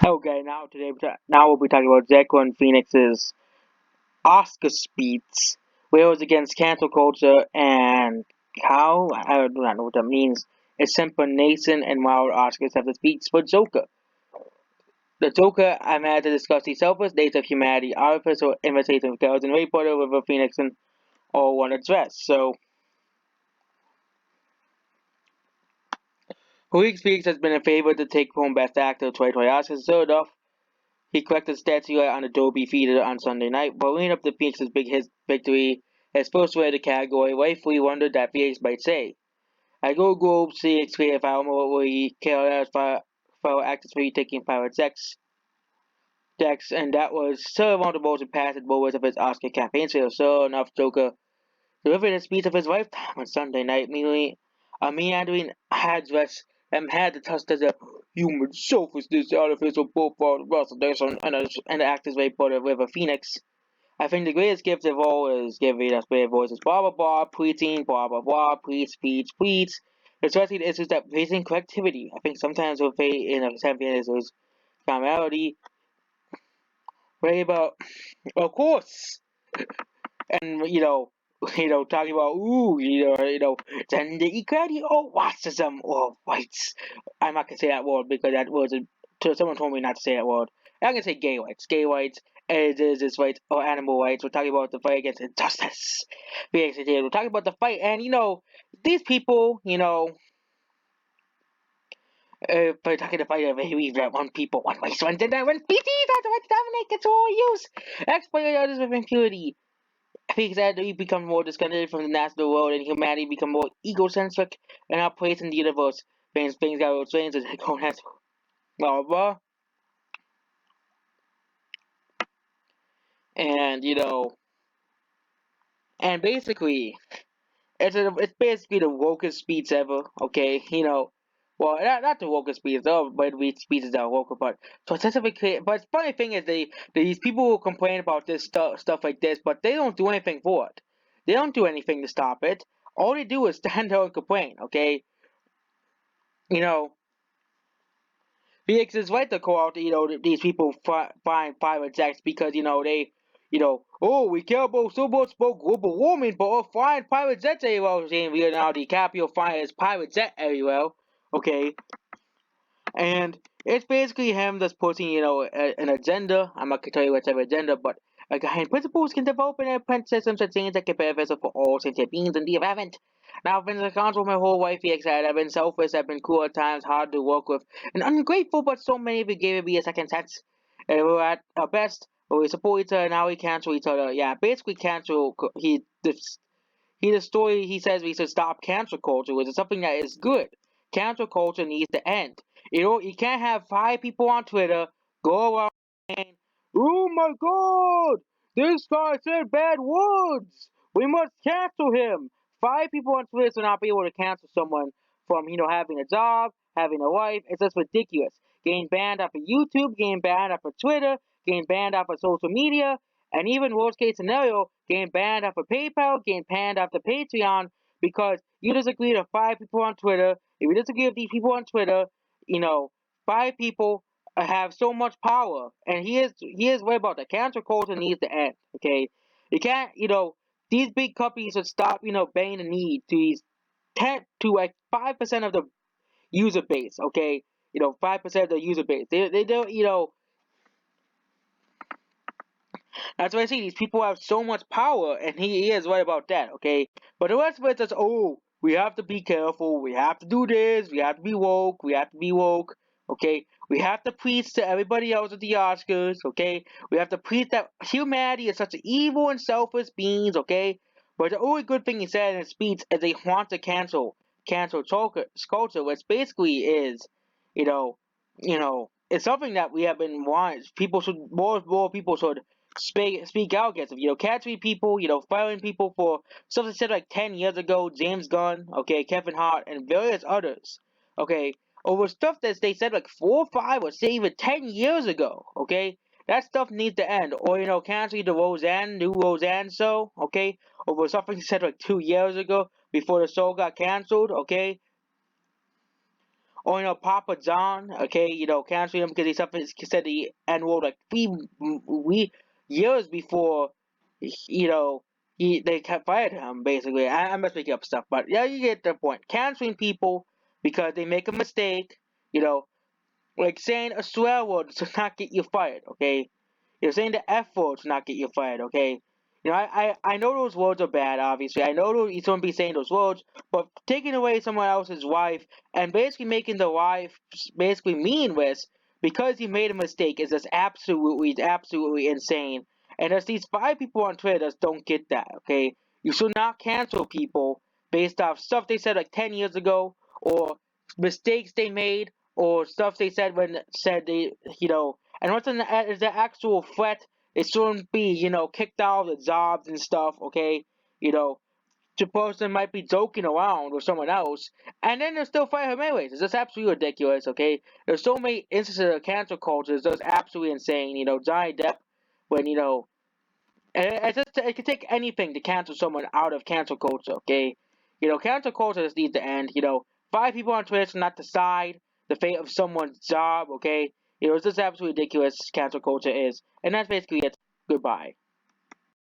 Okay, now we'll be talking about Joaquin Phoenix's Oscar speech, where it was against cancel culture and how I do not know what that means. It's simple. Nathan and Wild Oscars have the speech for Joker. The Joker I'm had to discuss the selfless nature of humanity, artificial invitation of girls, and Harry Potter with Phoenix and all one address. So, Joaquin Phoenix has been a favorite to take home Best Actor 2020 Oscars. So enough, he collected statuette on Adobe Theater on Sunday night, but leading up to Phoenix's victory, his first way the category, rightfully wondered that Phoenix might say. I go Globe see if I almost where he killed as fellow actors for taking private sex, and that was so one of the most impactful moments of his Oscar campaign. So enough, Joker delivered the speech of his lifetime on Sunday night, meanly a meandering address and had to touch the human selfishness, artificial profile, and the actors way for the River Phoenix. I think the greatest gift of all is giving us great voices, blah blah blah, preaching, blah blah blah, preach. Especially the issues that facing collectivity. I think sometimes we'll face in a champion is commonality, right about, of course, and talking about gender equality or racism or rights. I'm not gonna say that word because that was someone told me not to say that word. I'm gonna say gay rights, this rights or animal rights. We're talking about the fight against injustice. We're talking about the fight, and these people, we're talking about we have one people, one race, one gender, one species. That's what dominate control use. Exploit others with impunity. Because that we become more disconnected from the natural world and humanity become more egocentric and our place in the universe. Things got real strange as they don't have blah blah blah. And and basically it's basically the wokest speech ever, okay? Well, not the wokest speech, but we speeches that are woke, but so specifically. But the funny thing is, these people will complain about this stuff like this, but they don't do anything for it. They don't do anything to stop it. All they do is stand there and complain, okay? You know, Felix is right to call out, these people find private jets because, oh, we care about so much about global warming, but we're flying private jets everywhere. Saying Leonardo DiCaprio flying his private jet everywhere, okay? And it's basically him just pushing, an agenda. I'm not gonna tell you what type of agenda, but again, principles can develop in apprentice systems that change that can benefit for all sentient beings in the environment. Now, I've been accountable my whole life, he said. I've been selfish, I've been cruel at times, hard to work with, and ungrateful, but so many of you gave me a second chance. And we're at our best, but we support each other, now we cancel each other. Yeah, basically cancel, the story he says we should stop cancel culture, which is something that is good. Cancel culture needs to end. You can't have five people on Twitter go around saying, "Oh my God, this guy said bad words. We must cancel him." Five people on Twitter should not be able to cancel someone from having a job, having a life. It's just ridiculous. Getting banned off of YouTube, getting banned off of Twitter, getting banned off of social media, and even worst case scenario, getting banned off of PayPal, getting banned off of Patreon because you disagree with five people on Twitter. If you disagree with these people on Twitter, you know, five people have so much power. And he is right about that. Cancel culture needs to end. Okay, you can't. These big companies should stop. Banging the knee to these like 5% of the user base. Okay, 5% of the user base. They don't. That's why I say these people have so much power, and he is right about that, okay? But the rest of it is, oh, we have to be careful, we have to do this, we have to be woke, okay? We have to preach to everybody else at the Oscars, okay? We have to preach that humanity is such an evil and selfish beings, okay? But the only good thing he said in his speech is they want to cancel culture, which basically is, you know, it's something that we have been wanting. People should more people should speak out against it. Catching people, firing people for stuff they said like 10 years ago, James Gunn, okay, Kevin Hart, and various others, okay, over stuff that they said like 4, 5, or say even 10 years ago, okay. That stuff needs to end. Or, canceling the new Roseanne show, okay, over something said like 2 years ago before the show got canceled, okay. or Papa John, okay, canceling him because he said the N word like we years before, you know, they kept fired him basically. I'm just making up stuff, but yeah, you get the point. Canceling people because they make a mistake, you know, like saying a swear word to not get you fired, okay? You're saying the F word to not get you fired, okay? I know those words are bad, obviously. I know you shouldn't be saying those words, but taking away someone else's wife and basically making the wife basically meaningless because he made a mistake is just absolutely insane. And there's these 5 people on Twitter that don't get that, okay? You should not cancel people based off stuff they said like 10 years ago or mistakes they made or stuff they said when said they, and what's is the actual threat. They shouldn't be, kicked out of the jobs and stuff, okay? You know, the person might be joking around with someone else, and then they'll still fire him anyways. It's just absolutely ridiculous, okay? There's so many instances of cancel culture, it's just absolutely insane. Johnny Depp, when, it can take anything to cancel someone out of cancel culture, okay? Cancel culture just needs to end. 5 people on Twitter should not decide the fate of someone's job, okay? It's just absolutely ridiculous cancel culture is. And that's basically it. Goodbye.